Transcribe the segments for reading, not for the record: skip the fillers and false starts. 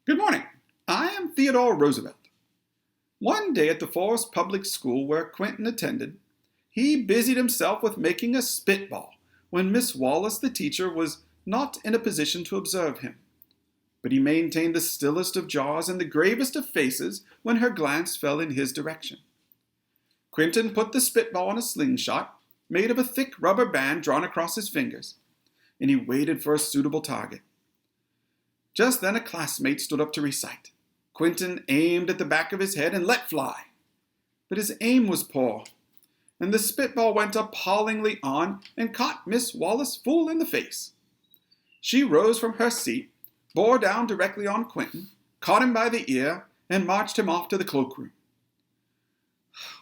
Good morning. I am Theodore Roosevelt. One day at the Forest Public School where Quentin attended, he busied himself with making a spitball when Miss Wallace, the teacher, was not in a position to observe him. But he maintained the stillest of jaws and the gravest of faces when her glance fell in his direction. Quentin put the spitball in a slingshot made of a thick rubber band drawn across his fingers, and he waited for a suitable target. Just then a classmate stood up to recite. Quentin aimed at the back of his head and let fly. But his aim was poor, and the spitball went appallingly on and caught Miss Wallace full in the face. She rose from her seat, bore down directly on Quentin, caught him by the ear, and marched him off to the cloakroom.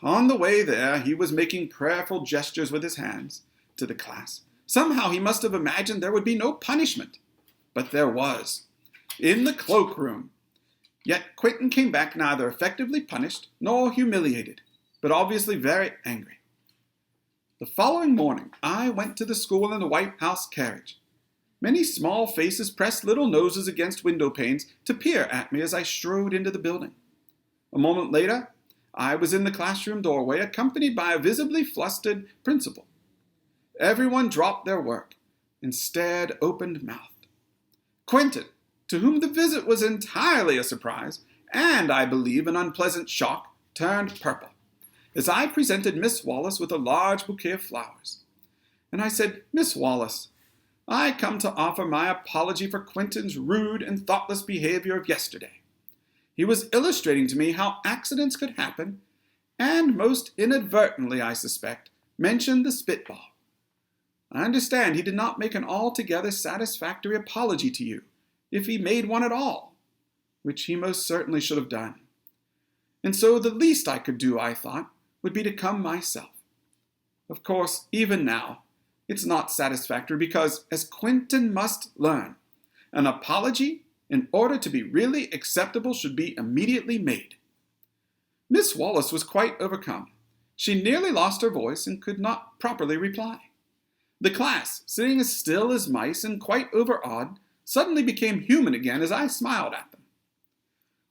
On the way there, he was making prayerful gestures with his hands to the class. Somehow he must have imagined there would be no punishment, but there was. In the cloakroom. Yet Quentin came back neither effectively punished nor humiliated, but obviously very angry. The following morning, I went to the school in the White House carriage. Many small faces pressed little noses against window panes to peer at me as I strode into the building. A moment later, I was in the classroom doorway, accompanied by a visibly flustered principal. Everyone dropped their work and stared open-mouthed. Quentin, to whom the visit was entirely a surprise, and, I believe, an unpleasant shock, turned purple, as I presented Miss Wallace with a large bouquet of flowers. And I said, "Miss Wallace, I come to offer my apology for Quentin's rude and thoughtless behavior of yesterday. He was illustrating to me how accidents could happen, and most inadvertently, I suspect, mentioned the spitball. I understand he did not make an altogether satisfactory apology to you, if he made one at all, which he most certainly should have done. And so the least I could do, I thought, would be to come myself. Of course, even now, it's not satisfactory because, as Quentin must learn, an apology, in order to be really acceptable, should be immediately made." Miss Wallace was quite overcome. She nearly lost her voice and could not properly reply. The class, sitting as still as mice and quite overawed, suddenly became human again as I smiled at them.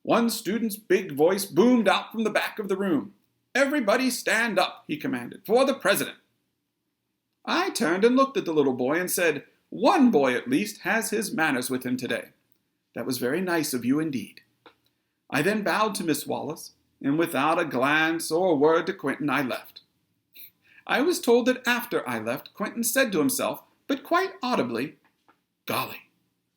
One student's big voice boomed out from the back of the room. "Everybody stand up," he commanded, "for the president." I turned and looked at the little boy and said, "One boy at least has his manners with him today. That was very nice of you indeed." I then bowed to Miss Wallace, and without a glance or a word to Quentin, I left. I was told that after I left, Quentin said to himself, but quite audibly, "Golly,